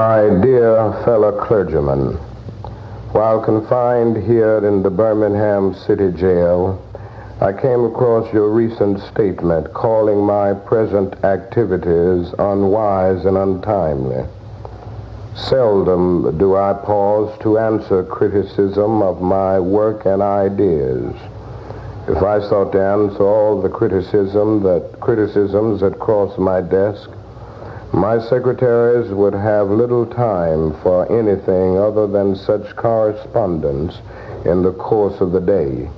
My dear fellow clergymen, while confined here in the Birmingham City Jail, I came across your recent statement calling my present activities unwise and untimely. Seldom do I pause to answer criticism of my work and ideas. If I sought to answer all the criticisms that cross my desk, my secretaries would have little time for anything other than such correspondence in the course of the day,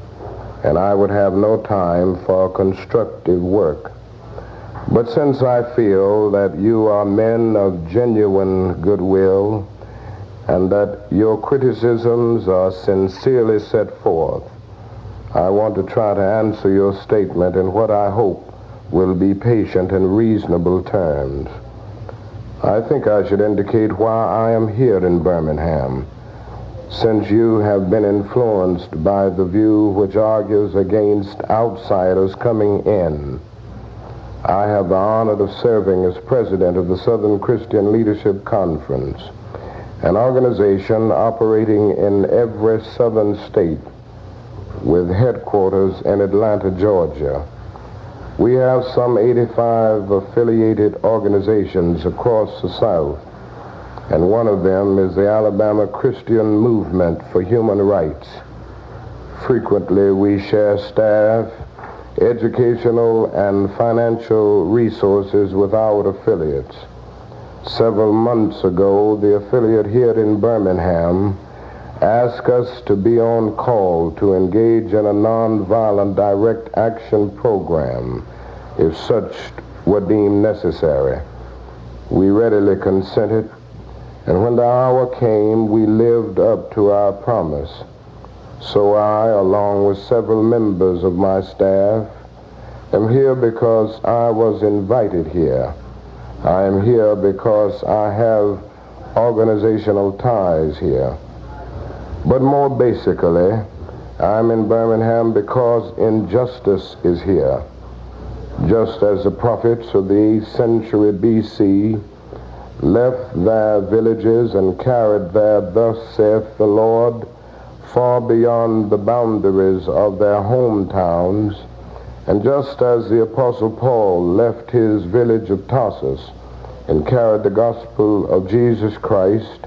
and I would have no time for constructive work. But since I feel that you are men of genuine goodwill and that your criticisms are sincerely set forth, I want to try to answer your statement in what I hope will be patient and reasonable terms. I think I should indicate why I am here in Birmingham, since you have been influenced by the view which argues against outsiders coming in. I have the honor of serving as president of the Southern Christian Leadership Conference, an organization operating in every southern state with headquarters in Atlanta, Georgia. We have some 85 affiliated organizations across the South, and one of them is the Alabama Christian Movement for Human Rights. Frequently, we share staff, educational, and financial resources with our affiliates. Several months ago, the affiliate here in Birmingham asked us to be on call to engage in a nonviolent direct action program if such were deemed necessary. We readily consented, and when the hour came, we lived up to our promise. So I, along with several members of my staff, am here because I was invited here. I am here because I have organizational ties here. But more basically, I'm in Birmingham because injustice is here. Just as the prophets of the 8th century B.C. left their villages and carried their "Thus saith the Lord" far beyond the boundaries of their hometowns, and just as the Apostle Paul left his village of Tarsus and carried the gospel of Jesus Christ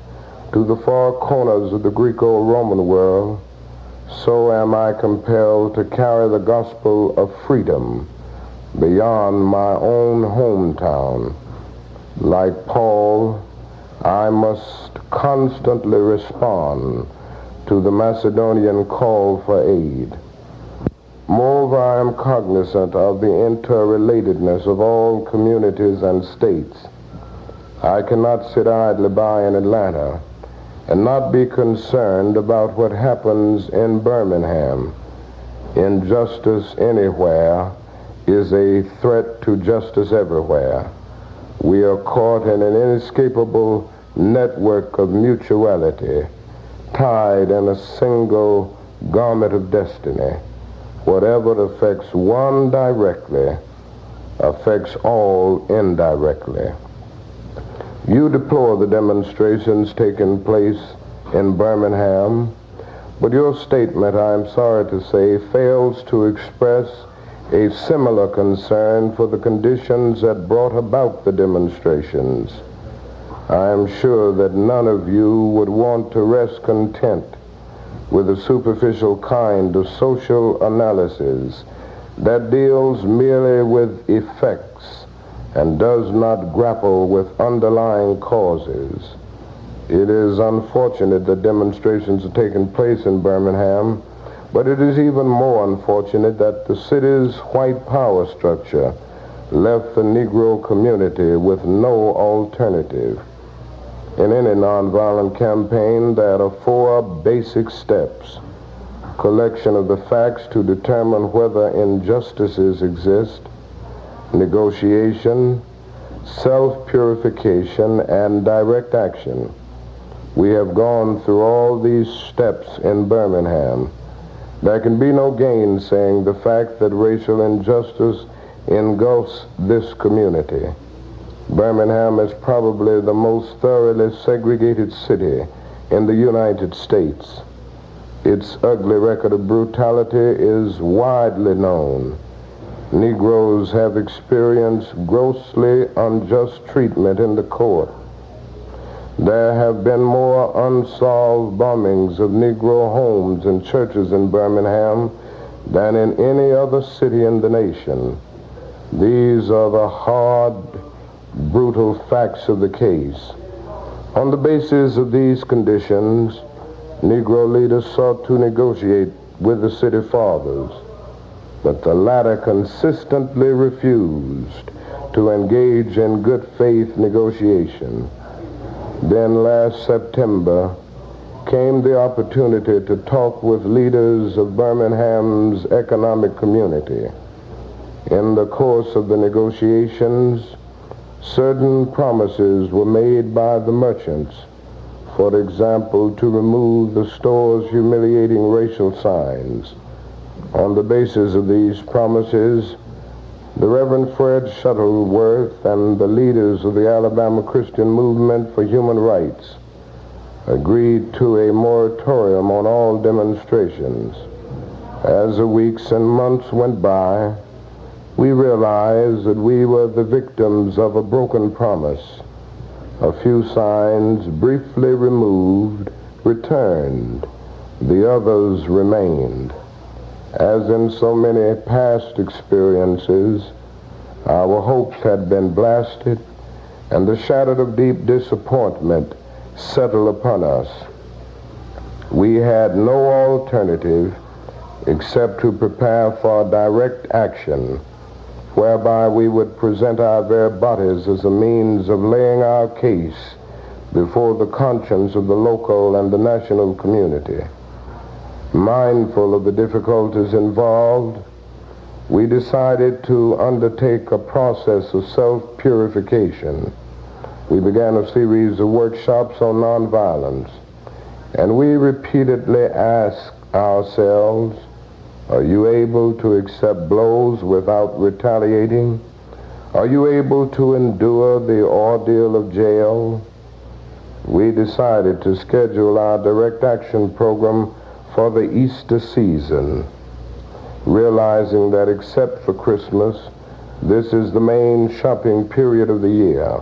to the far corners of the Greco-Roman world, so am I compelled to carry the gospel of freedom beyond my own hometown. Like Paul, I must constantly respond to the Macedonian call for aid. Moreover, I am cognizant of the interrelatedness of all communities and states. I cannot sit idly by in Atlanta and not be concerned about what happens in Birmingham. Injustice anywhere is a threat to justice everywhere. We are caught in an inescapable network of mutuality, tied in a single garment of destiny. Whatever affects one directly affects all indirectly. You deplore the demonstrations taking place in Birmingham, but your statement, I am sorry to say, fails to express a similar concern for the conditions that brought about the demonstrations. I am sure that none of you would want to rest content with a superficial kind of social analysis that deals merely with effects and does not grapple with underlying causes. It is unfortunate that demonstrations are taking place in Birmingham, but it is even more unfortunate that the city's white power structure left the Negro community with no alternative. In any nonviolent campaign, there are 4 basic steps: collection of the facts to determine whether injustices exist, negotiation, self-purification, and direct action. We have gone through all these steps in Birmingham. There can be no gainsaying the fact that racial injustice engulfs this community. Birmingham is probably the most thoroughly segregated city in the United States. Its ugly record of brutality is widely known. Negroes have experienced grossly unjust treatment in the court. There have been more unsolved bombings of Negro homes and churches in Birmingham than in any other city in the nation. These are the hard, brutal facts of the case. On the basis of these conditions, Negro leaders sought to negotiate with the city fathers, but the latter consistently refused to engage in good faith negotiation. Then last September came the opportunity to talk with leaders of Birmingham's economic community. In the course of the negotiations, certain promises were made by the merchants, for example, to remove the store's humiliating racial signs. On the basis of these promises, the Reverend Fred Shuttleworth and the leaders of the Alabama Christian Movement for Human Rights agreed to a moratorium on all demonstrations. As the weeks and months went by, we realized that we were the victims of a broken promise. A few signs, briefly removed, returned. The others remained. As in so many past experiences, our hopes had been blasted, and the shadow of deep disappointment settled upon us. We had no alternative except to prepare for direct action, whereby we would present our very bodies as a means of laying our case before the conscience of the local and the national community. Mindful of the difficulties involved, we decided to undertake a process of self-purification. We began a series of workshops on nonviolence, and we repeatedly asked ourselves, are you able to accept blows without retaliating? Are you able to endure the ordeal of jail? We decided to schedule our direct action program for the Easter season, realizing that except for Christmas, this is the main shopping period of the year.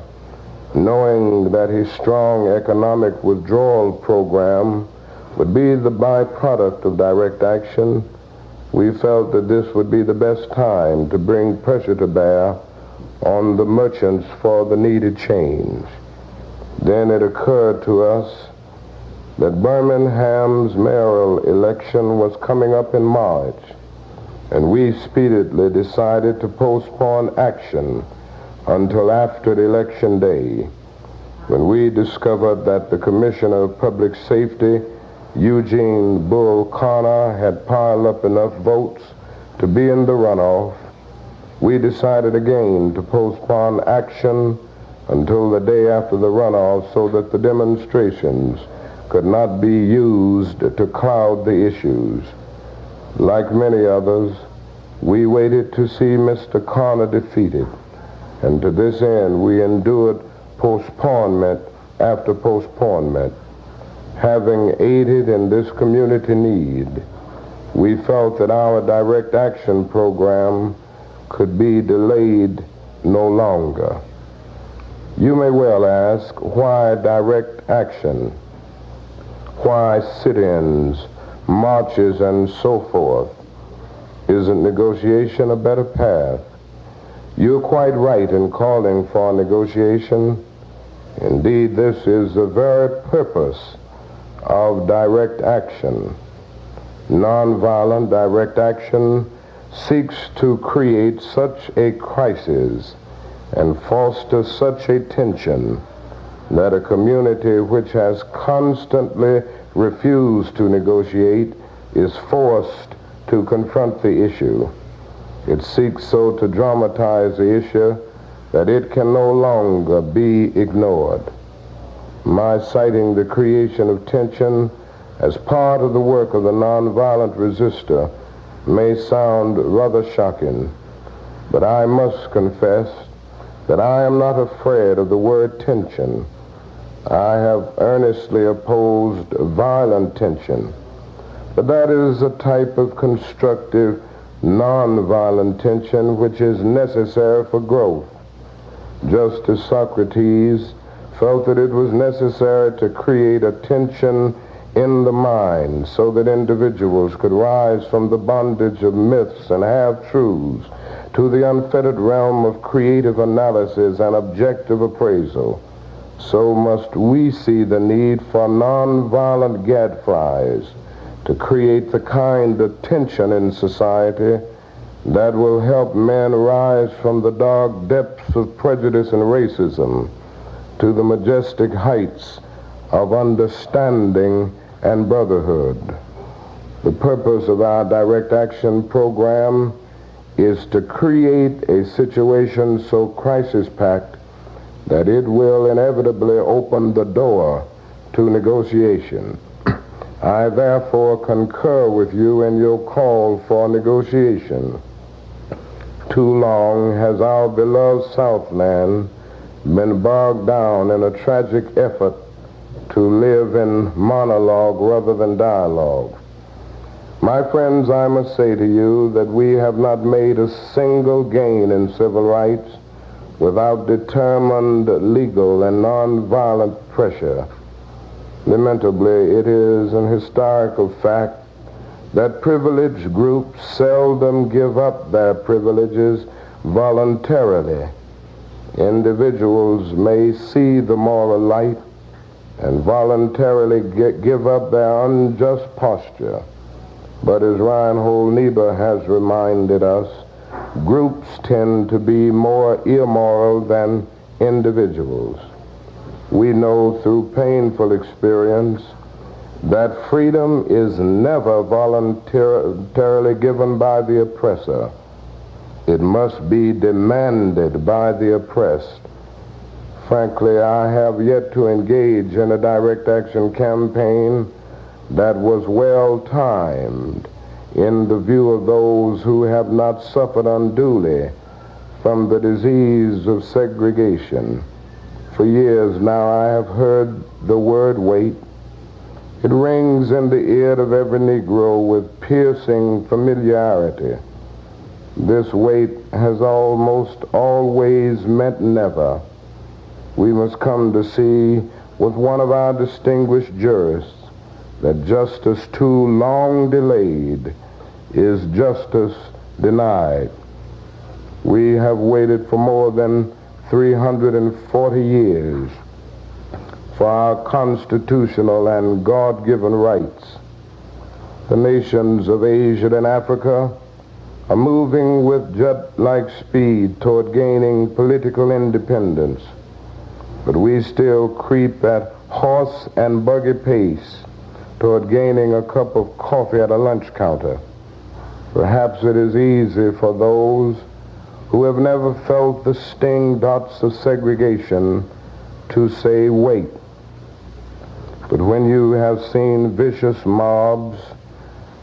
Knowing that his strong economic withdrawal program would be the byproduct of direct action, we felt that this would be the best time to bring pressure to bear on the merchants for the needed change. Then it occurred to us that Birmingham's mayoral election was coming up in March, and we speedily decided to postpone action until after the election day, when we discovered that the Commissioner of Public Safety, Eugene Bull Connor, had piled up enough votes to be in the runoff. We decided again to postpone action until the day after the runoff so that the demonstrations could not be used to cloud the issues. Like many others, we waited to see Mr. Connor defeated, and to this end we endured postponement after postponement. Having aided in this community need, we felt that our direct action program could be delayed no longer. You may well ask, why direct action? Why sit-ins, marches, and so forth? Isn't negotiation a better path? You're quite right in calling for negotiation. Indeed, this is the very purpose of direct action. Nonviolent direct action seeks to create such a crisis and foster such a tension that a community which has constantly refused to negotiate is forced to confront the issue. It seeks so to dramatize the issue that it can no longer be ignored. My citing the creation of tension as part of the work of the nonviolent resistor may sound rather shocking, but I must confess that I am not afraid of the word tension. I have earnestly opposed violent tension, but that is a type of constructive, nonviolent tension which is necessary for growth. Just as Socrates felt that it was necessary to create a tension in the mind so that individuals could rise from the bondage of myths and half-truths to the unfettered realm of creative analysis and objective appraisal, so must we see the need for nonviolent gadflies to create the kind of tension in society that will help men rise from the dark depths of prejudice and racism to the majestic heights of understanding and brotherhood. The purpose of our direct action program is to create a situation so crisis-packed that it will inevitably open the door to negotiation. I therefore concur with you in your call for negotiation. Too long has our beloved Southland been bogged down in a tragic effort to live in monologue rather than dialogue. My friends, I must say to you that we have not made a single gain in civil rights without determined legal and nonviolent pressure. Lamentably, it is an historical fact that privileged groups seldom give up their privileges voluntarily. Individuals may see the moral light and voluntarily give up their unjust posture. But as Reinhold Niebuhr has reminded us, groups tend to be more immoral than individuals. We know through painful experience that freedom is never voluntarily given by the oppressor. It must be demanded by the oppressed. Frankly, I have yet to engage in a direct action campaign that was well-timed in the view of those who have not suffered unduly from the disease of segregation. For years now I have heard the word wait. It rings in the ear of every Negro with piercing familiarity. This wait has almost always meant never. We must come to see with one of our distinguished jurists that justice too long delayed is justice denied. We have waited for more than 340 years for our constitutional and God-given rights. The nations of Asia and Africa are moving with jet-like speed toward gaining political independence, but we still creep at horse and buggy pace toward gaining a cup of coffee at a lunch counter. Perhaps it is easy for those who have never felt the sting dots of segregation to say wait. But when you have seen vicious mobs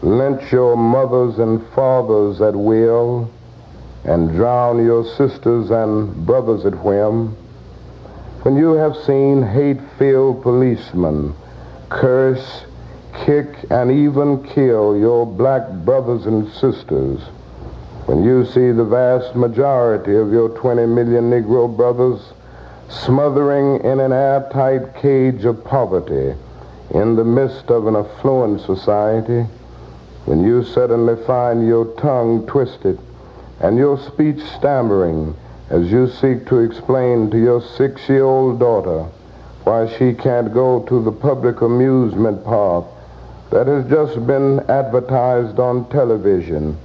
lynch your mothers and fathers at will and drown your sisters and brothers at whim, when you have seen hate-filled policemen curse, kick, and even kill your black brothers and sisters, when you see the vast majority of your 20 million Negro brothers smothering in an airtight cage of poverty in the midst of an affluent society, when you suddenly find your tongue twisted and your speech stammering as you seek to explain to your 6-year-old daughter why she can't go to the public amusement park that has just been advertised on television,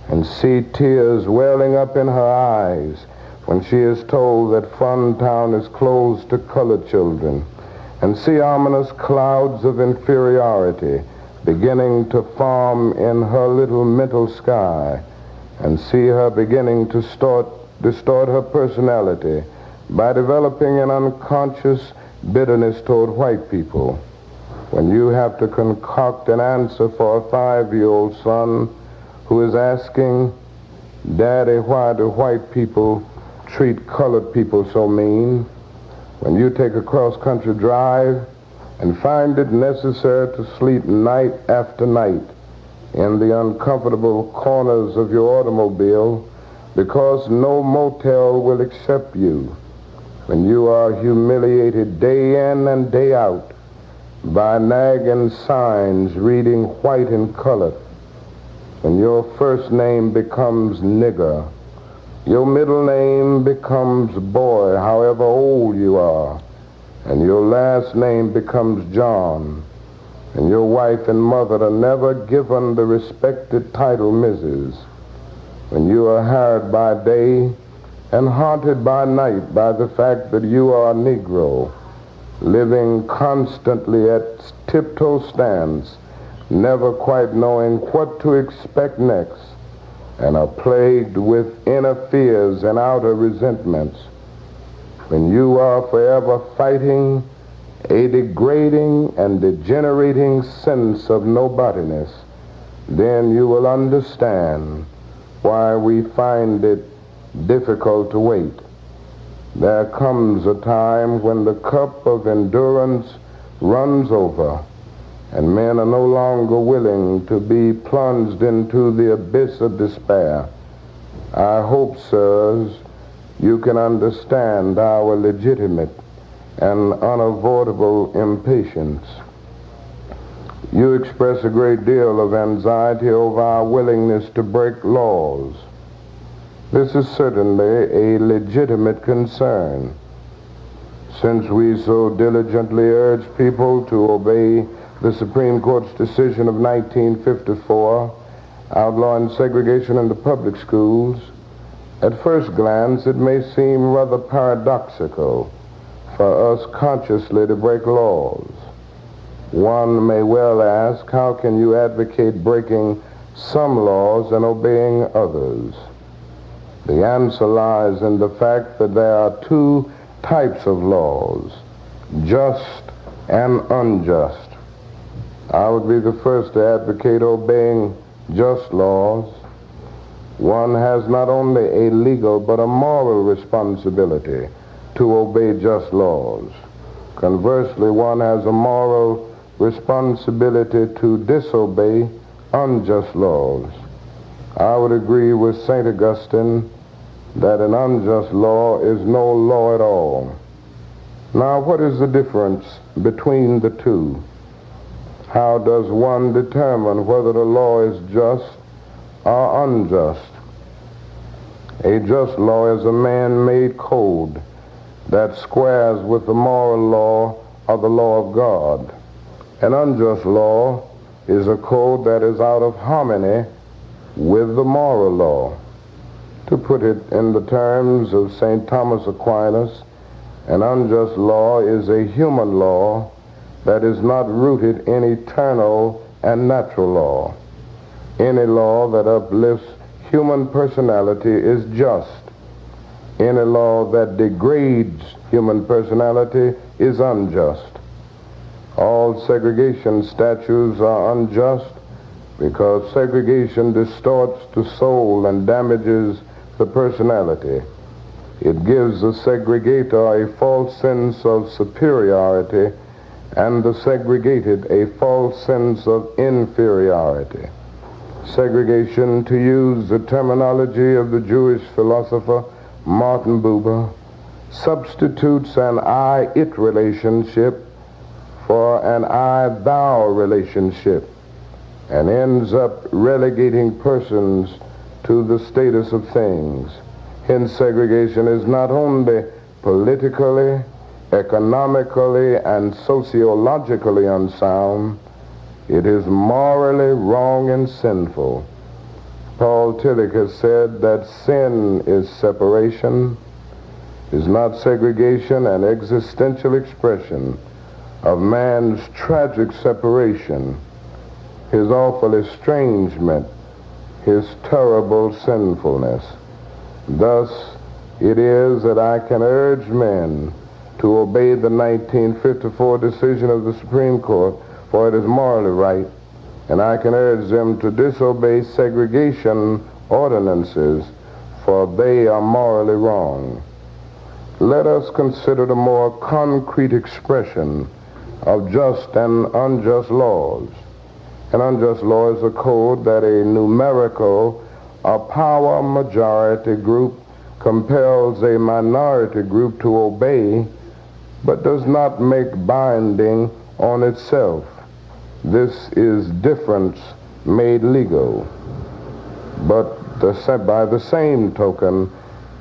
and see tears welling up in her eyes when she is told that Funtown is closed to colored children, and see ominous clouds of inferiority beginning to form in her little mental sky, and see her beginning to distort her personality by developing an unconscious bitterness toward white people. When you have to concoct an answer for a 5-year-old son who is asking, "Daddy, why do white people treat colored people so mean, when you take a cross-country drive and find it necessary to sleep night after night in the uncomfortable corners of your automobile because no motel will accept you, when you are humiliated day in and day out by nagging signs reading white and colored, when your first name becomes nigger, your middle name becomes boy, however old you are, and your last name becomes John, and your wife and mother are never given the respected title Mrs., when you are harried by day and haunted by night by the fact that you are a Negro, living constantly at tiptoe stands, never quite knowing what to expect next, and are plagued with inner fears and outer resentments, when you are forever fighting a degrading and degenerating sense of nobodiness, then you will understand why we find it difficult to wait. There comes a time when the cup of endurance runs over, and men are no longer willing to be plunged into the abyss of despair. I hope, sirs, you can understand our legitimate and unavoidable impatience. You express a great deal of anxiety over our willingness to break laws. This is certainly a legitimate concern, since we so diligently urge people to obey the Supreme Court's decision of 1954 outlawing segregation in the public schools. At first glance, it may seem rather paradoxical for us consciously to break laws. One may well ask, how can you advocate breaking some laws and obeying others? The answer lies in the fact that there are two types of laws, just and unjust. I would be the first to advocate obeying just laws. One has not only a legal but a moral responsibility to obey just laws. Conversely, one has a moral responsibility to disobey unjust laws. I would agree with St. Augustine that an unjust law is no law at all. Now, what is the difference between the two? How does one determine whether the law is just or unjust? A just law is a man-made code that squares with the moral law or the law of God. An unjust law is a code that is out of harmony with the moral law. To put it in the terms of St. Thomas Aquinas, an unjust law is a human law that is not rooted in eternal and natural law. Any law that uplifts human personality is just. Any law that degrades human personality is unjust. All segregation statutes are unjust because segregation distorts the soul and damages the personality. It gives the segregator a false sense of superiority and the segregated a false sense of inferiority. Segregation, to use the terminology of the Jewish philosopher Martin Buber, substitutes an I-it relationship for an I-thou relationship and ends up relegating persons to the status of things. Hence, segregation is not only politically, economically, and sociologically unsound, it is morally wrong and sinful. Paul Tillich has said that sin is separation, is not segregation, an existential expression of man's tragic separation, his awful estrangement, his terrible sinfulness. Thus, it is that I can urge men to obey the 1954 decision of the Supreme Court, for it is morally right, and I can urge them to disobey segregation ordinances, for they are morally wrong. Let us consider the more concrete expression of just and unjust laws. An unjust law is a code that a numerical or power majority group compels a minority group to obey, but does not make binding on itself. This is difference made legal. But by the same token,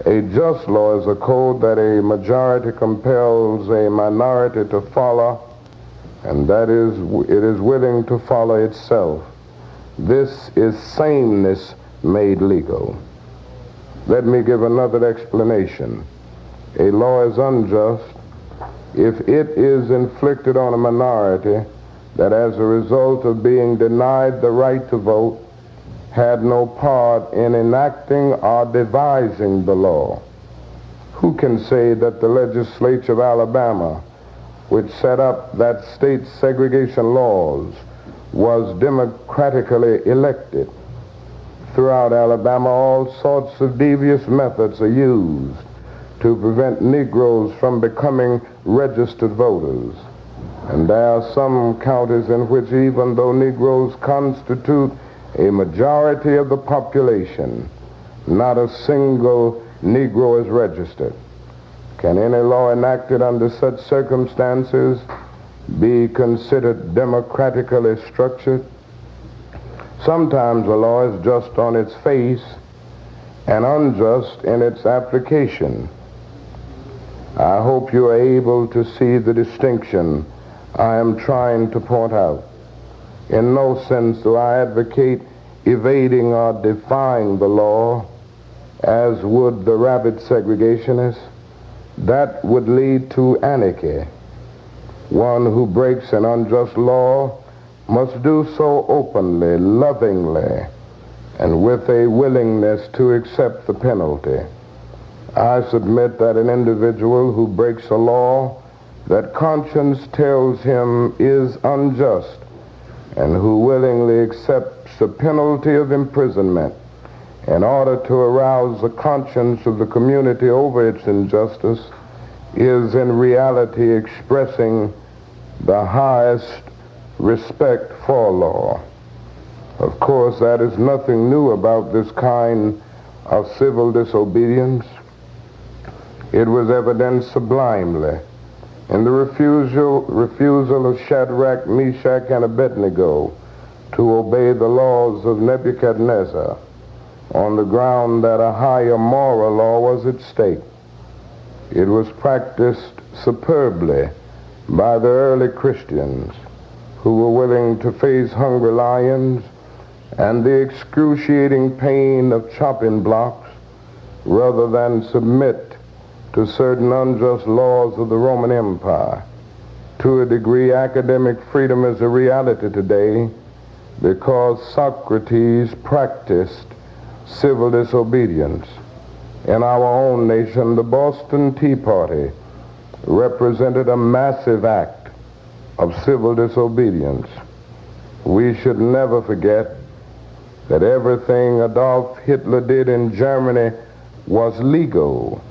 a just law is a code that a majority compels a minority to follow, and that is, it is willing to follow itself. This is sameness made legal. Let me give another explanation. A law is unjust if it is inflicted on a minority that as a result of being denied the right to vote had no part in enacting or devising the law. Who can say that the legislature of Alabama, which set up that state's segregation laws, was democratically elected? Throughout Alabama, all sorts of devious methods are used to prevent Negroes from becoming registered voters. And there are some counties in which, even though Negroes constitute a majority of the population, not a single Negro is registered. Can any law enacted under such circumstances be considered democratically structured? Sometimes a law is just on its face and unjust in its application. I hope you are able to see the distinction I am trying to point out. In no sense do I advocate evading or defying the law, as would the rabid segregationists. That would lead to anarchy. One who breaks an unjust law must do so openly, lovingly, and with a willingness to accept the penalty. I submit that an individual who breaks a law that conscience tells him is unjust and who willingly accepts the penalty of imprisonment in order to arouse the conscience of the community over its injustice is in reality expressing the highest respect for law. Of course, that is nothing new about this kind of civil disobedience. It was evidenced sublimely in the refusal of Shadrach, Meshach, and Abednego to obey the laws of Nebuchadnezzar on the ground that a higher moral law was at stake. It was practiced superbly by the early Christians who were willing to face hungry lions and the excruciating pain of chopping blocks rather than submit to certain unjust laws of the Roman Empire. To a degree, academic freedom is a reality today because Socrates practiced civil disobedience. In our own nation, the Boston Tea Party represented a massive act of civil disobedience. We should never forget that everything Adolf Hitler did in Germany was legal,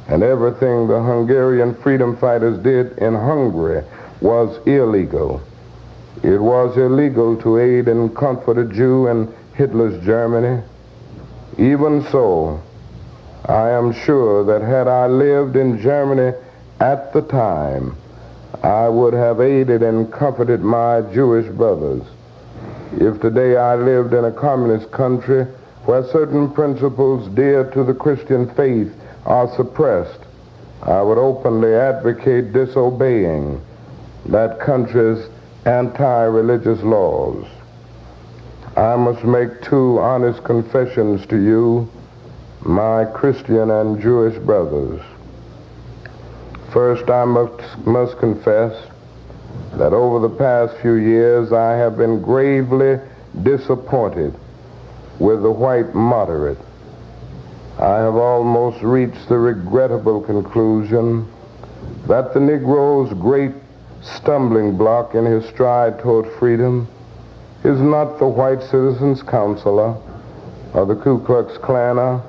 and everything the Hungarian freedom fighters did in Hungary was illegal. It was illegal to aid and comfort a Jew in Hitler's Germany. Even so, I am sure that had I lived in Germany at the time, I would have aided and comforted my Jewish brothers. If today I lived in a communist country where certain principles dear to the Christian faith are suppressed, I would openly advocate disobeying that country's anti-religious laws. I must make two honest confessions to you, my Christian and Jewish brothers. First, I must confess that over the past few years I have been gravely disappointed with the white moderate. I have almost reached the regrettable conclusion that the Negro's great stumbling block in his stride toward freedom is not the white citizens' counselor or the Ku Klux Klaner,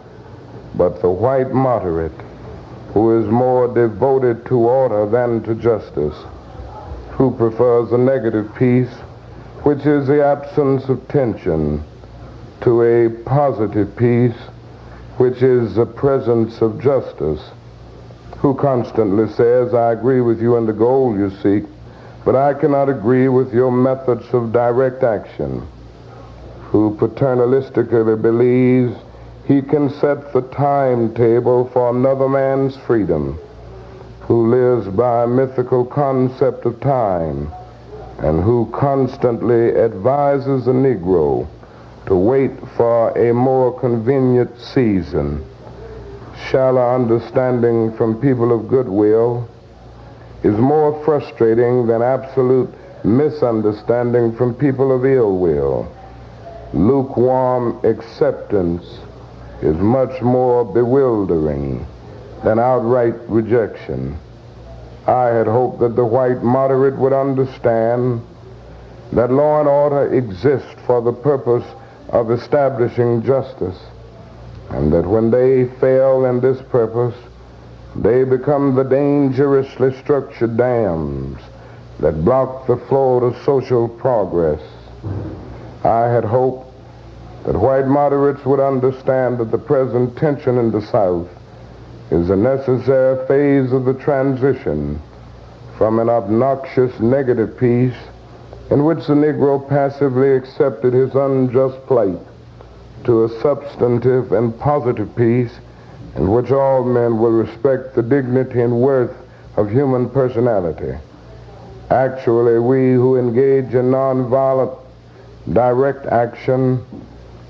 but the white moderate, who is more devoted to order than to justice, who prefers a negative peace, which is the absence of tension, to a positive peace, which is the presence of justice, who constantly says, I agree with you in the goal you seek, but I cannot agree with your methods of direct action, who paternalistically believes he can set the timetable for another man's freedom, who lives by a mythical concept of time, and who constantly advises the Negro to wait for a more convenient season. Shallow understanding from people of goodwill is more frustrating than absolute misunderstanding from people of ill will. Lukewarm acceptance is much more bewildering than outright rejection. I had hoped that the white moderate would understand that law and order exist for the purpose of establishing justice, and that when they fail in this purpose, they become the dangerously structured dams that block the flow of social progress. I had hoped that white moderates would understand that the present tension in the South is a necessary phase of the transition from an obnoxious negative peace in which the Negro passively accepted his unjust plight to a substantive and positive peace in which all men will respect the dignity and worth of human personality. Actually, we who engage in nonviolent direct action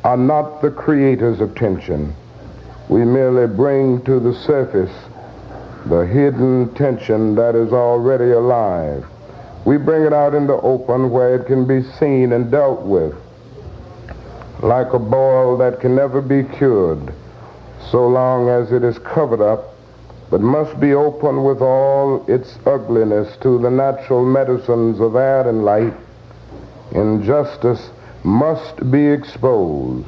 are not the creators of tension. We merely bring to the surface the hidden tension that is already alive. We bring it out in the open where it can be seen and dealt with, like a boil that can never be cured so long as it is covered up, but must be open with all its ugliness to the natural medicines of air and light. Injustice must be exposed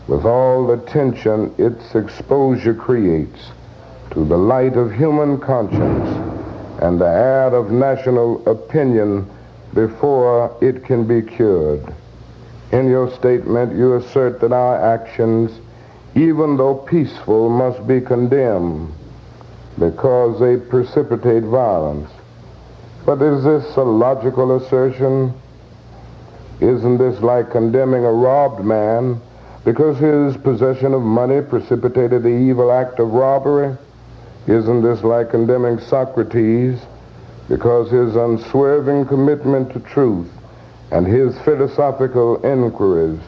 with all the tension its exposure creates to the light of human conscience and the air of national opinion before it can be cured. In your statement, you assert that our actions, even though peaceful, must be condemned because they precipitate violence. But is this a logical assertion? Isn't this like condemning a robbed man because his possession of money precipitated the evil act of robbery? Isn't this like condemning Socrates because his unswerving commitment to truth and his philosophical inquiries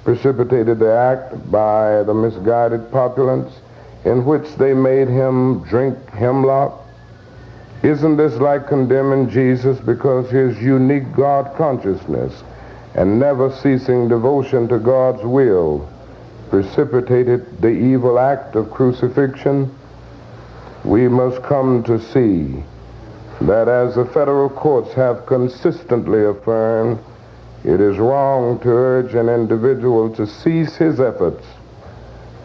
precipitated the act by the misguided populace in which they made him drink hemlock? Isn't this like condemning Jesus because his unique God consciousness and never ceasing devotion to God's will precipitated the evil act of crucifixion? We must come to see that, as the federal courts have consistently affirmed, it is wrong to urge an individual to cease his efforts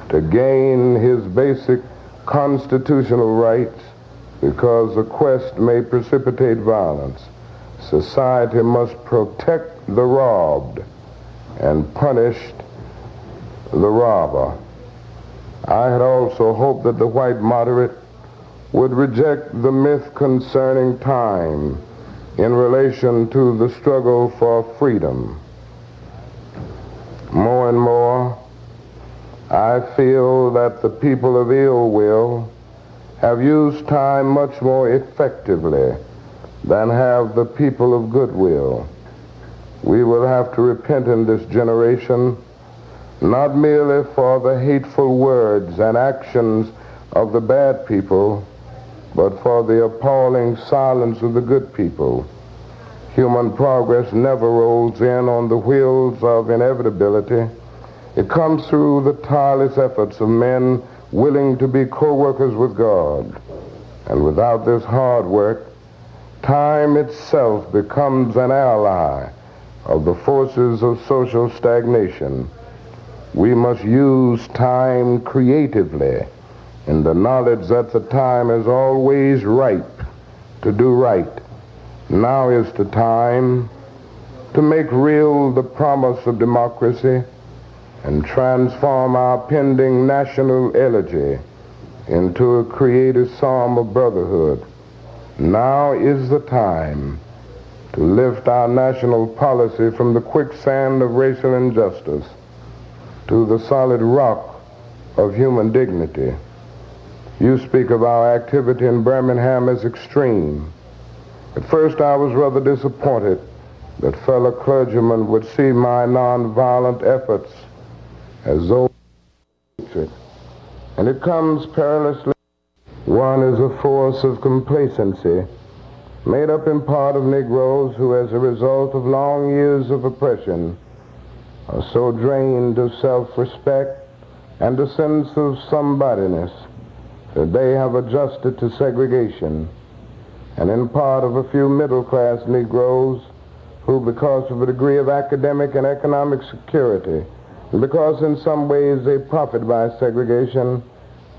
to gain his basic constitutional rights because the quest may precipitate violence. Society must protect the robbed and punish the robber. I had also hoped that the white moderate would reject the myth concerning time in relation to the struggle for freedom. More and more, I feel that the people of ill will have used time much more effectively than have the people of goodwill. We will have to repent in this generation, not merely for the hateful words and actions of the bad people, but for the appalling silence of the good people. Human progress never rolls in on the wheels of inevitability. It comes through the tireless efforts of men willing to be co-workers with God. And without this hard work, time itself becomes an ally of the forces of social stagnation. We must use time creatively in the knowledge that the time is always ripe to do right. Now is the time to make real the promise of democracy and transform our pending national elegy into a creative psalm of brotherhood. Now is the time to lift our national policy from the quicksand of racial injustice to the solid rock of human dignity. You speak of our activity in Birmingham as extreme. At first I was rather disappointed that fellow clergymen would see my nonviolent efforts as though hatred. And it comes perilously. One is a force of complacency, made up in part of Negroes who, as a result of long years of oppression, are so drained of self-respect and a sense of somebodyness that they have adjusted to segregation, and in part of a few middle-class Negroes who, because of a degree of academic and economic security, and because in some ways they profit by segregation,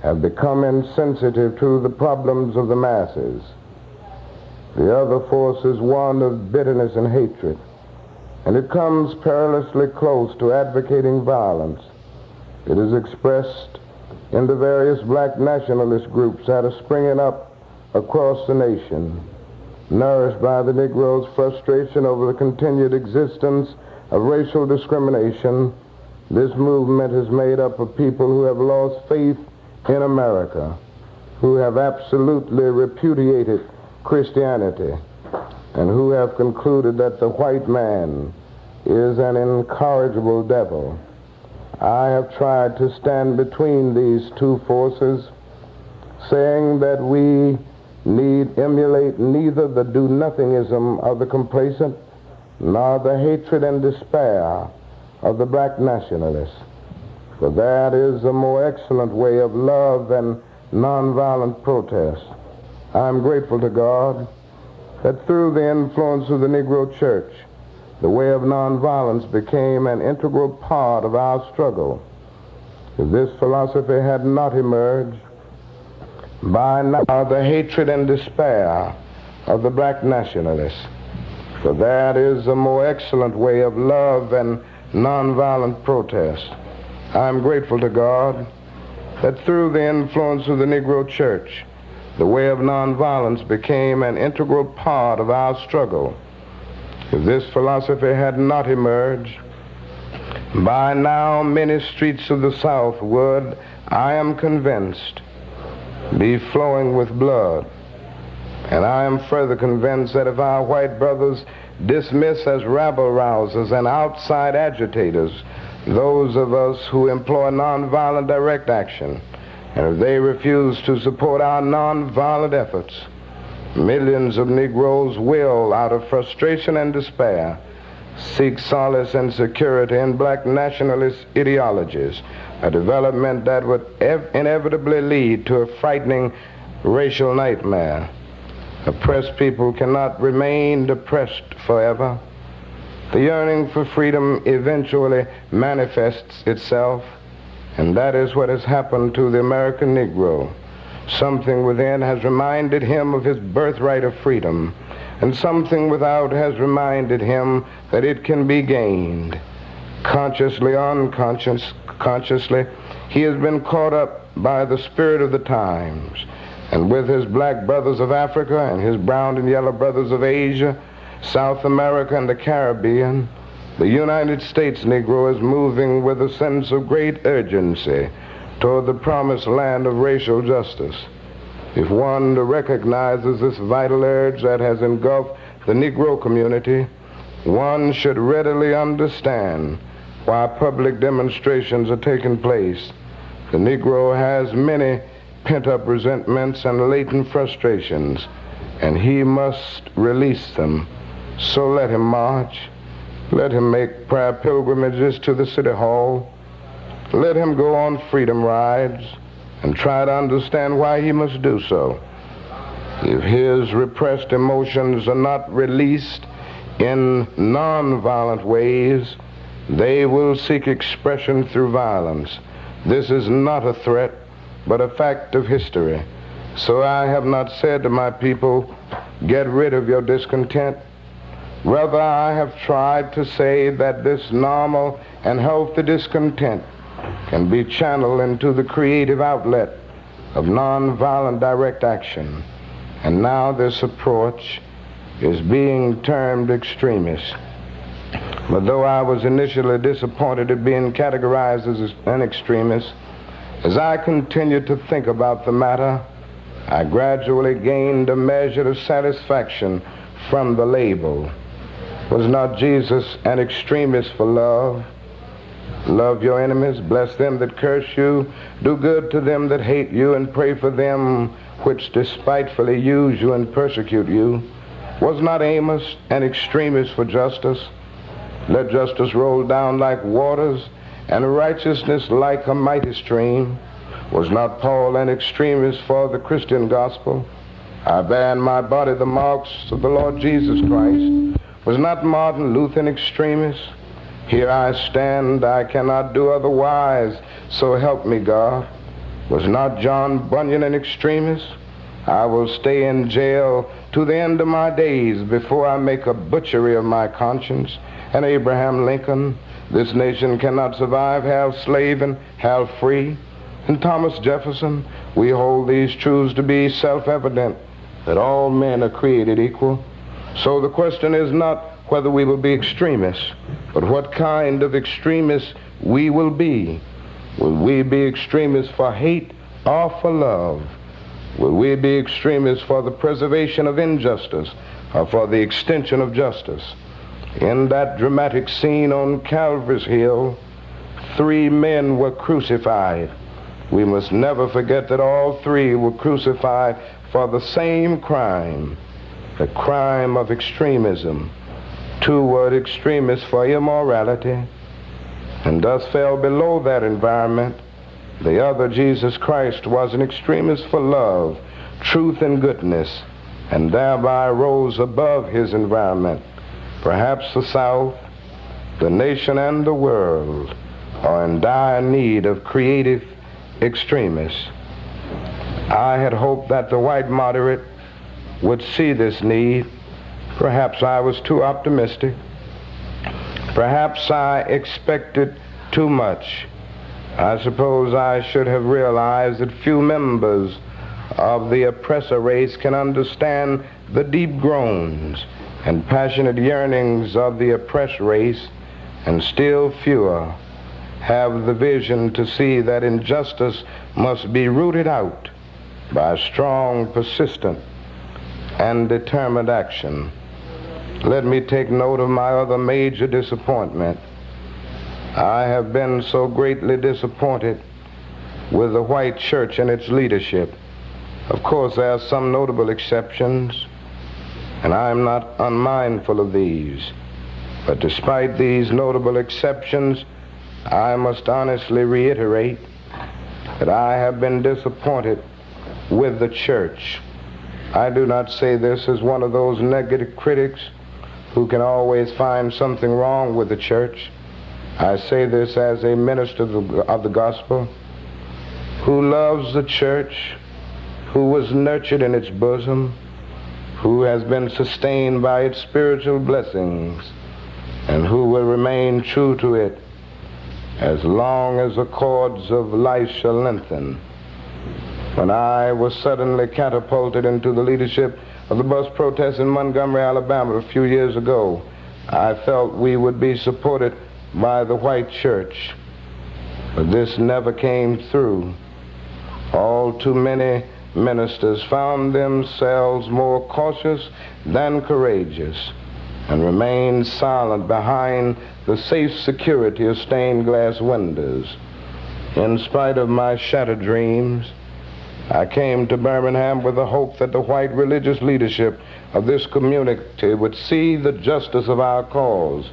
have become insensitive to the problems of the masses. The other force is one of bitterness and hatred, and it comes perilously close to advocating violence. It is expressed in the various black nationalist groups that are springing up across the nation, nourished by the Negro's frustration over the continued existence of racial discrimination. This movement is made up of people who have lost faith in America, who have absolutely repudiated Christianity, and who have concluded that the white man is an incorrigible devil. I have tried to stand between these two forces, saying that we need emulate neither the do-nothingism of the complacent nor the hatred and despair of the black nationalists. For that is a more excellent way of love and nonviolent protest. I am grateful to God that through the influence of the Negro Church, the way of nonviolence became an integral part of our struggle. If this philosophy had not emerged, by now the hatred and despair of the black nationalists. For that is a more excellent way of love and nonviolent protest. I am grateful to God that through the influence of the Negro Church, the way of nonviolence became an integral part of our struggle. If this philosophy had not emerged, by now many streets of the South would, I am convinced, be flowing with blood. And I am further convinced that if our white brothers dismiss as rabble-rousers and outside agitators those of us who employ nonviolent direct action, and if they refuse to support our nonviolent efforts, millions of Negroes will, out of frustration and despair, seek solace and security in black nationalist ideologies, a development that would inevitably lead to a frightening racial nightmare. Oppressed people cannot remain depressed forever. The yearning for freedom eventually manifests itself, and that is what has happened to the American Negro. Something within has reminded him of his birthright of freedom, and something without has reminded him that it can be gained. Consciously, unconsciously, he has been caught up by the spirit of the times, and with his black brothers of Africa and his brown and yellow brothers of Asia, South America, and the Caribbean, the United States Negro is moving with a sense of great urgency toward the promised land of racial justice. If one recognizes this vital urge that has engulfed the Negro community, one should readily understand why public demonstrations are taking place. The Negro has many pent-up resentments and latent frustrations, and he must release them. So let him march. Let him make prayer pilgrimages to the city hall. Let him go on freedom rides and try to understand why he must do so. If his repressed emotions are not released in nonviolent ways, They will seek expression through violence. This is not a threat, but a fact of history. So I have not said to my people, get rid of your discontent. Rather, I have tried to say that this normal and healthy discontent can be channeled into the creative outlet of nonviolent direct action. And now this approach is being termed extremist. But though I was initially disappointed at being categorized as an extremist, as I continued to think about the matter, I gradually gained a measure of satisfaction from the label. Was not Jesus an extremist for love? Love your enemies, bless them that curse you, do good to them that hate you, and pray for them which despitefully use you and persecute you. Was not Amos an extremist for justice? Let justice roll down like waters, and righteousness like a mighty stream. Was not Paul an extremist for the Christian gospel? I bear in my body the marks of the Lord Jesus Christ. Was not Martin Luther an extremist? Here I stand, I cannot do otherwise, so help me God. Was not John Bunyan an extremist? I will stay in jail to the end of my days before I make a butchery of my conscience. And Abraham Lincoln, this nation cannot survive half slave and half free. And Thomas Jefferson, we hold these truths to be self-evident, that all men are created equal. So the question is not whether we will be extremists, but what kind of extremists we will be. Will we be extremists for hate or for love? Will we be extremists for the preservation of injustice or for the extension of justice? In that dramatic scene on Calvary's Hill, 3 men were crucified. We must never forget that all 3 were crucified for the same crime, the crime of extremism. 2 were extremists for immorality, and thus fell below that environment. The other, Jesus Christ, was an extremist for love, truth, and goodness, and thereby rose above his environment. Perhaps the South, the nation, and the world are in dire need of creative extremists. I had hoped that the white moderate would see this need. Perhaps I was too optimistic. Perhaps I expected too much. I suppose I should have realized that few members of the oppressor race can understand the deep groans and passionate yearnings of the oppressed race, and still fewer have the vision to see that injustice must be rooted out by strong, persistent, and determined action. Let me take note of my other major disappointment. I have been so greatly disappointed with the white church and its leadership. Of course, there are some notable exceptions, and I am not unmindful of these. But despite these notable exceptions, I must honestly reiterate that I have been disappointed with the church. I do not say this as one of those negative critics who can always find something wrong with the church. I say this as a minister of the gospel who loves the church, who was nurtured in its bosom, who has been sustained by its spiritual blessings, and who will remain true to it as long as the cords of life shall lengthen. When I was suddenly catapulted into the leadership of the bus protest in Montgomery, Alabama a few years ago, I felt we would be supported by the white church. But this never came through. All too many ministers found themselves more cautious than courageous and remained silent behind the safe security of stained glass windows. In spite of my shattered dreams, I came to Birmingham with the hope that the white religious leadership of this community would see the justice of our cause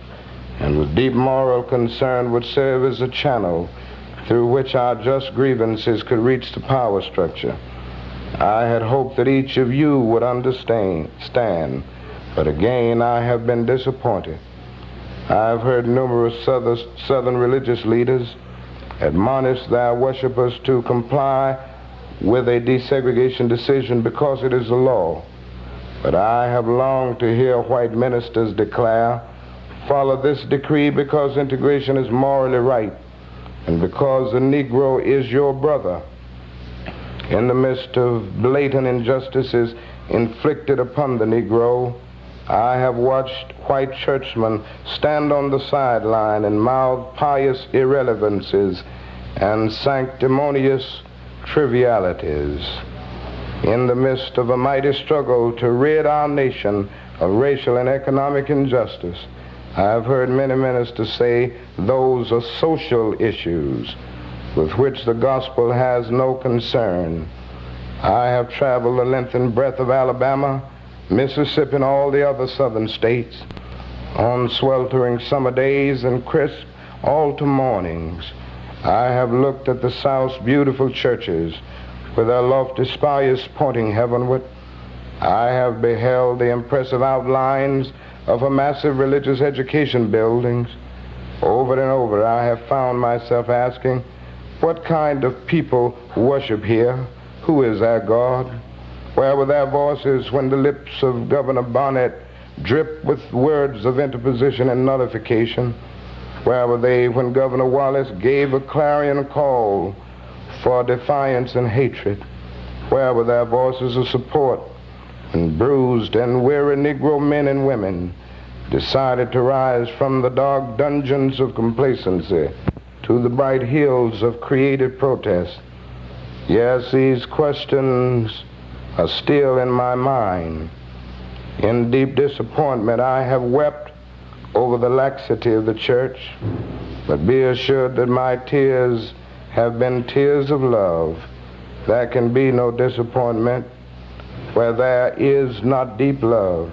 and with deep moral concern would serve as a channel through which our just grievances could reach the power structure. I had hoped that each of you would understand, but again I have been disappointed. I've heard numerous southern religious leaders admonish their worshipers to comply with a desegregation decision because it is the law. But I have longed to hear white ministers declare, follow this decree because integration is morally right and because the Negro is your brother. In the midst of blatant injustices inflicted upon the Negro, I have watched white churchmen stand on the sideline and mouth pious irrelevancies and sanctimonious trivialities. In the midst of a mighty struggle to rid our nation of racial and economic injustice, I have heard many ministers say those are social issues with which the gospel has no concern. I have traveled the length and breadth of Alabama, Mississippi, and all the other southern states on sweltering summer days and crisp autumn mornings. I have looked at the South's beautiful churches with their lofty spires pointing heavenward. I have beheld the impressive outlines of her massive religious education buildings. Over and over, I have found myself asking, what kind of people worship here? Who is our God? Where were their voices when the lips of Governor Barnett dripped with words of interposition and nullification? Where were they when Governor Wallace gave a clarion call for defiance and hatred? Where were their voices of support when bruised and weary Negro men and women decided to rise from the dark dungeons of complacency to the bright hills of creative protest? Yes, these questions are still in my mind. In deep disappointment, I have wept over the laxity of the church, but be assured that my tears have been tears of love. There can be no disappointment where there is not deep love.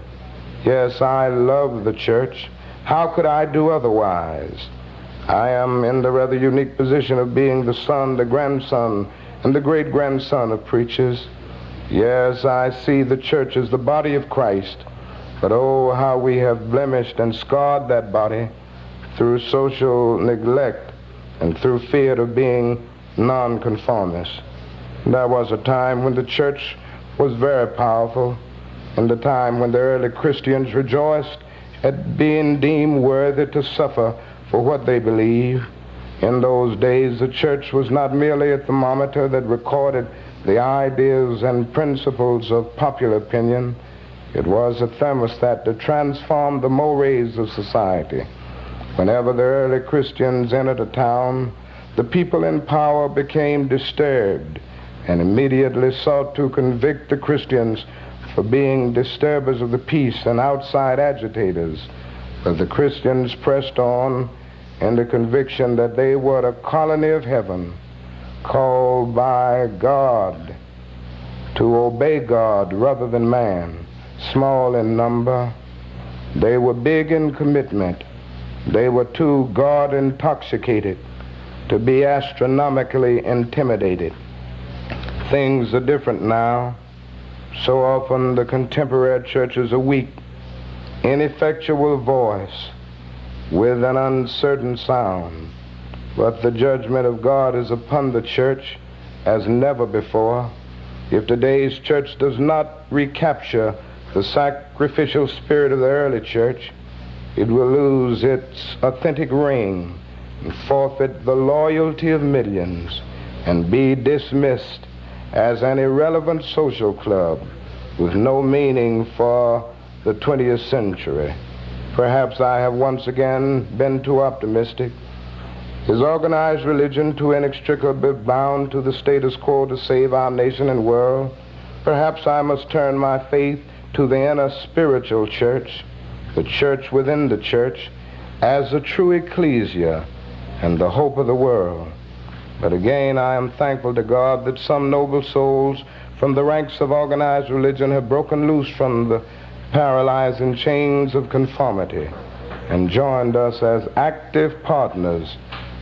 Yes, I love the church. How could I do otherwise? I am in the rather unique position of being the son, the grandson, and the great-grandson of preachers. Yes, I see the church as the body of Christ, but oh, how we have blemished and scarred that body through social neglect and through fear of being nonconformists. There was a time when the church was very powerful, and the time when the early Christians rejoiced at being deemed worthy to suffer for what they believe. In those days, the church was not merely a thermometer that recorded the ideas and principles of popular opinion. It was a thermostat that transformed the mores of society. Whenever the early Christians entered a town, the people in power became disturbed and immediately sought to convict the Christians for being disturbers of the peace and outside agitators. But the Christians pressed on in the conviction that they were a colony of heaven, called by God to obey God rather than man. Small in number, they were big in commitment. They were too God intoxicated to be astronomically intimidated. Things are different now. So often the contemporary church is a weak, ineffectual voice with an uncertain sound. But the judgment of God is upon the church as never before. If today's church does not recapture the sacrificial spirit of the early church, it will lose its authentic ring and forfeit the loyalty of millions and be dismissed as an irrelevant social club with no meaning for the 20th century. Perhaps I have once again been too optimistic. Is organized religion too inextricably bound to the status quo to save our nation and world? Perhaps I must turn my faith to the inner spiritual church, the church within the church, as the true ecclesia and the hope of the world. But again, I am thankful to God that some noble souls from the ranks of organized religion have broken loose from the paralyzing chains of conformity and joined us as active partners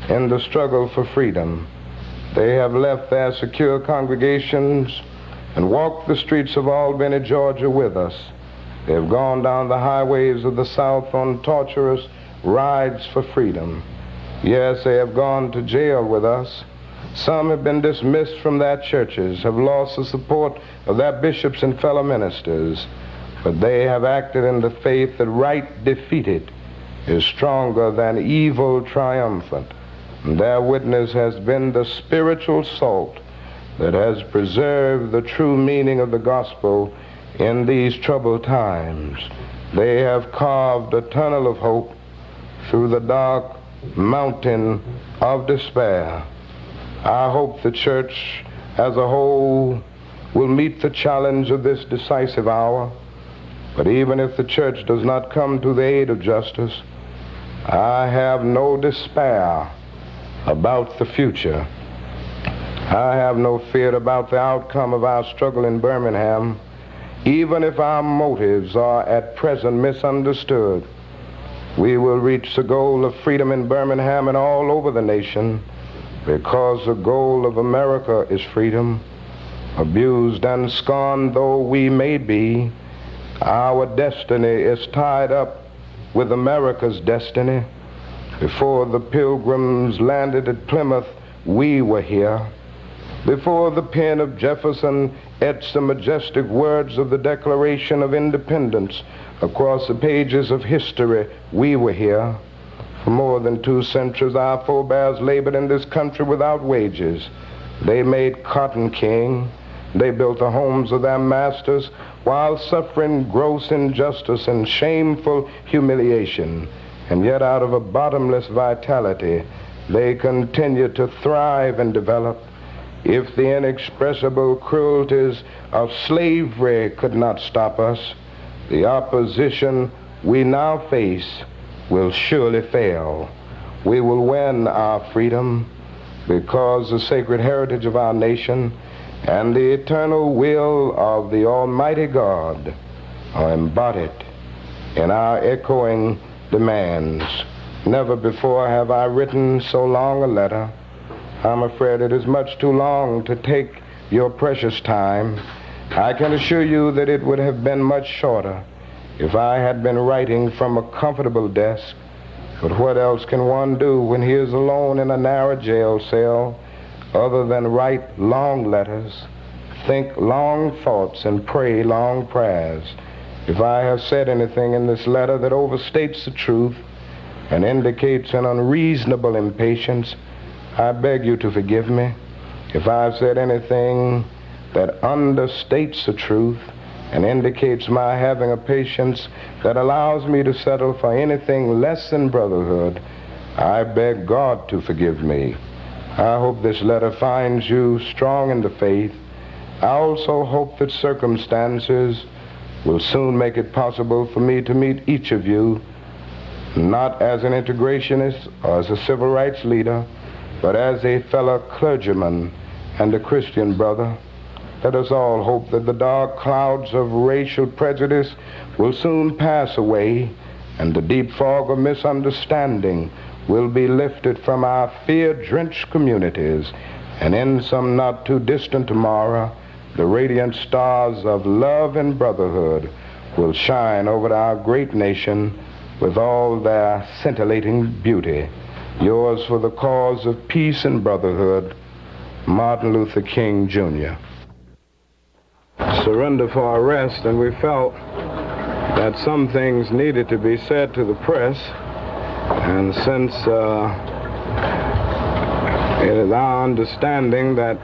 in the struggle for freedom. They have left their secure congregations and walked the streets of Albany, Georgia with us. They have gone down the highways of the South on tortuous rides for freedom. Yes, they have gone to jail with us. Some have been dismissed from their churches, have lost the support of their bishops and fellow ministers, but they have acted in the faith that right defeated is stronger than evil triumphant. And their witness has been the spiritual salt that has preserved the true meaning of the gospel in these troubled times. They have carved a tunnel of hope through the dark mountain of despair. I hope the church as a whole will meet the challenge of this decisive hour. But even if the church does not come to the aid of justice, I have no despair about the future. I have no fear about the outcome of our struggle in Birmingham, even if our motives are at present misunderstood. We will reach the goal of freedom in Birmingham and all over the nation, because the goal of America is freedom. Abused and scorned though we may be, our destiny is tied up with America's destiny. Before the Pilgrims landed at Plymouth, we were here. Before the pen of Jefferson etched the majestic words of the Declaration of Independence across the pages of history, we were here. For more than 2 centuries, our forebears labored in this country without wages. They made cotton king. They built the homes of their masters while suffering gross injustice and shameful humiliation. And yet out of a bottomless vitality, they continued to thrive and develop. If the inexpressible cruelties of slavery could not stop us, the opposition we now face will surely fail. We will win our freedom because the sacred heritage of our nation and the eternal will of the Almighty God are embodied in our echoing demands. Never before have I written so long a letter. I'm afraid it is much too long to take your precious time. I can assure you that it would have been much shorter if I had been writing from a comfortable desk. But what else can one do when he is alone in a narrow jail cell other than write long letters, think long thoughts, and pray long prayers? If I have said anything in this letter that overstates the truth and indicates an unreasonable impatience, I beg you to forgive me. If I've said anything that understates the truth and indicates my having a patience that allows me to settle for anything less than brotherhood, I beg God to forgive me. I hope this letter finds you strong in the faith. I also hope that circumstances will soon make it possible for me to meet each of you, not as an integrationist or as a civil rights leader, but as a fellow clergyman and a Christian brother. Let us all hope that the dark clouds of racial prejudice will soon pass away and the deep fog of misunderstanding will be lifted from our fear-drenched communities, and in some not too distant tomorrow, the radiant stars of love and brotherhood will shine over our great nation with all their scintillating beauty. Yours for the cause of peace and brotherhood, Martin Luther King, Jr. Surrender for arrest, and we felt that some things needed to be said to the press, and since it is our understanding that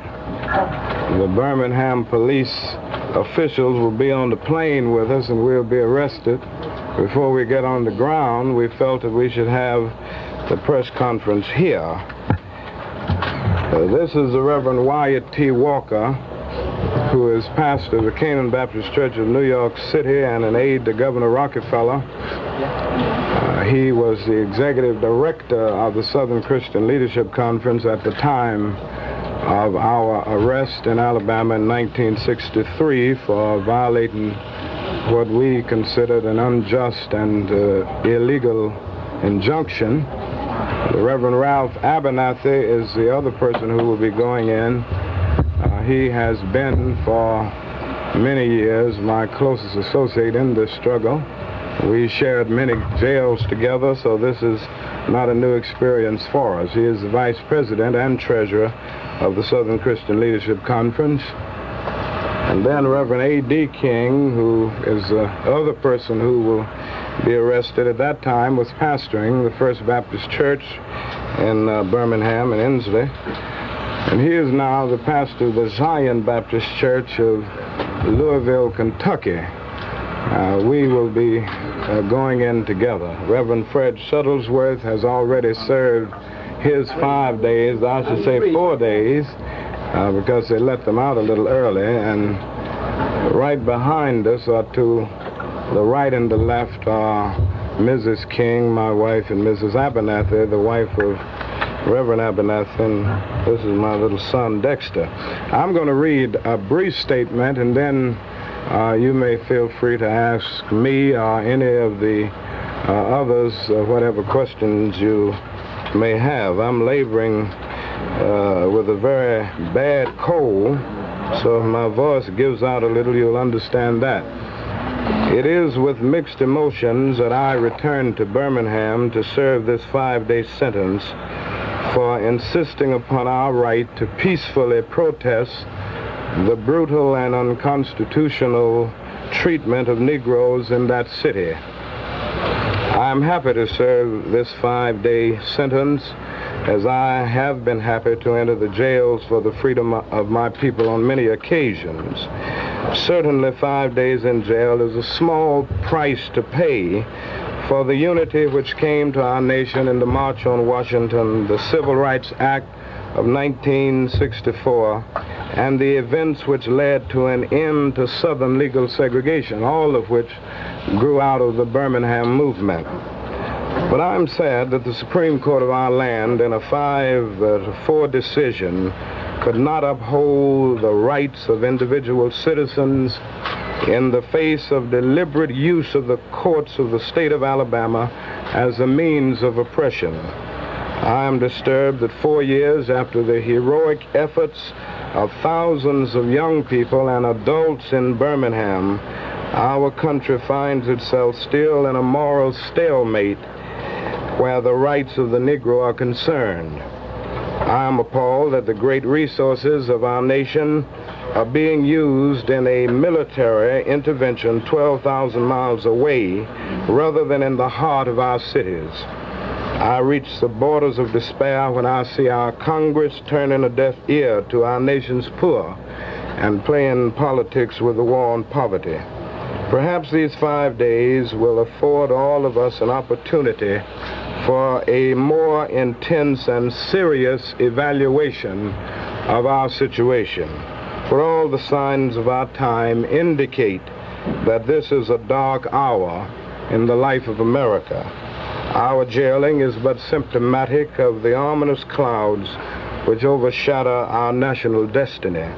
the Birmingham police officials will be on the plane with us and we'll be arrested before we get on the ground, we felt that we should have the press conference here. This is the Reverend Wyatt T. Walker, who is pastor of the Canaan Baptist Church of New York City and an aide to Governor Rockefeller. He was the executive director of the Southern Christian Leadership Conference at the time of our arrest in Alabama in 1963 for violating what we considered an unjust and illegal injunction. The Reverend Ralph Abernathy is the other person who will be going in. He has been for many years my closest associate in this struggle. We shared many jails together, so this is not a new experience for us. He is the vice president and treasurer of the Southern Christian Leadership Conference. And then Reverend A.D. King, who is the other person who will be arrested, at that time was pastoring the First Baptist Church in Birmingham and Inslee. And he is now the pastor of the Zion Baptist Church of Louisville, Kentucky. We will be going in together. Reverend Fred Shuttlesworth has already served his 5 days, I should say 4 days, because they let them out a little early. And right behind us, or to the right and the left, are Mrs. King, my wife, and Mrs. Abernathy, the wife of Reverend Abernathy, and this is my little son, Dexter. I'm going to read a brief statement, and then you may feel free to ask me or any of the others whatever questions you may have. I'm laboring with a very bad cold, so if my voice gives out a little, you'll understand that. It is with mixed emotions that I return to Birmingham to serve this 5-day sentence for insisting upon our right to peacefully protest the brutal and unconstitutional treatment of Negroes in that city. I am happy to serve this 5-day sentence, as I have been happy to enter the jails for the freedom of my people on many occasions. Certainly 5 days in jail is a small price to pay for the unity which came to our nation in the March on Washington, the Civil Rights Act of 1964, and the events which led to an end to Southern legal segregation, all of which grew out of the Birmingham movement. But I'm sad that the Supreme Court of our land, in a 5-4 decision, could not uphold the rights of individual citizens in the face of deliberate use of the courts of the state of Alabama as a means of oppression. I am disturbed that 4 years after the heroic efforts of thousands of young people and adults in Birmingham, our country finds itself still in a moral stalemate where the rights of the Negro are concerned. I am appalled that the great resources of our nation are being used in a military intervention 12,000 miles away rather than in the heart of our cities. I reach the borders of despair when I see our Congress turning a deaf ear to our nation's poor and playing politics with the war on poverty. Perhaps these 5 days will afford all of us an opportunity for a more intense and serious evaluation of our situation. For all the signs of our time indicate that this is a dark hour in the life of America. Our jailing is but symptomatic of the ominous clouds which overshadow our national destiny.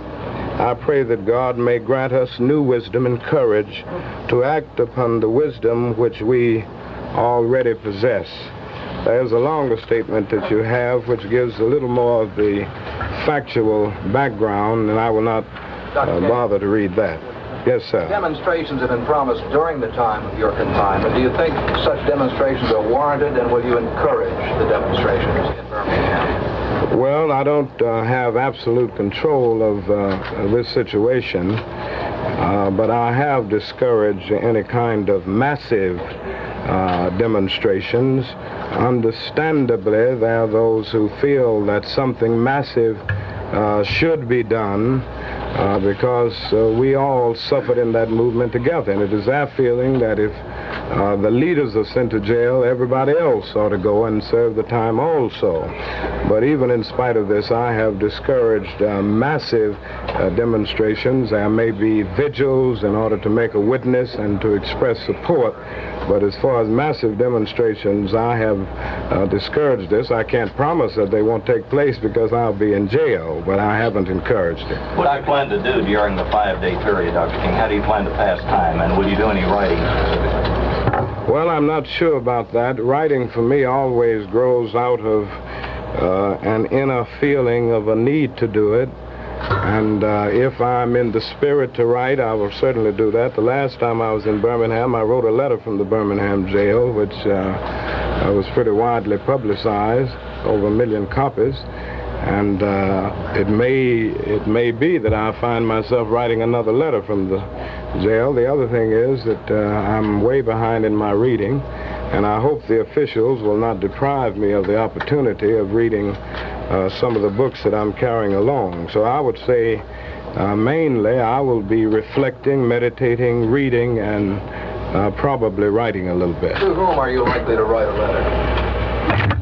I pray that God may grant us new wisdom and courage to act upon the wisdom which we already possess. There's a longer statement that you have which gives a little more of the factual background, and I will not bother to read that. Yes, sir. Demonstrations have been promised during the time of your confinement. Do you think such demonstrations are warranted, and will you encourage the demonstrations in Birmingham? Well, I don't have absolute control of this situation, but I have discouraged any kind of massive demonstrations. Understandably, there are those who feel that something massive should be done because we all suffered in that movement together. And it is our feeling that if the leaders are sent to jail, everybody else ought to go and serve the time also. But even in spite of this, I have discouraged massive demonstrations. There may be vigils in order to make a witness and to express support. But as far as massive demonstrations, I have discouraged this. I can't promise that they won't take place because I'll be in jail, but I haven't encouraged it. What do you plan to do during the 5-day period, Dr. King? How do you plan to pass time, and will you do any writing specifically? Well, I'm not sure about that. Writing for me always grows out of an inner feeling of a need to do it. And if I'm in the spirit to write, I will certainly do that. The last time I was in Birmingham, I wrote a letter from the Birmingham Jail, which was pretty widely publicized, over 1 million copies. And it may be that I find myself writing another letter from the jail. The other thing is that I'm way behind in my reading, and I hope the officials will not deprive me of the opportunity of reading some of the books that I'm carrying along. So I would say mainly I will be reflecting, meditating, reading, and probably writing a little bit. To whom are you likely to write a letter?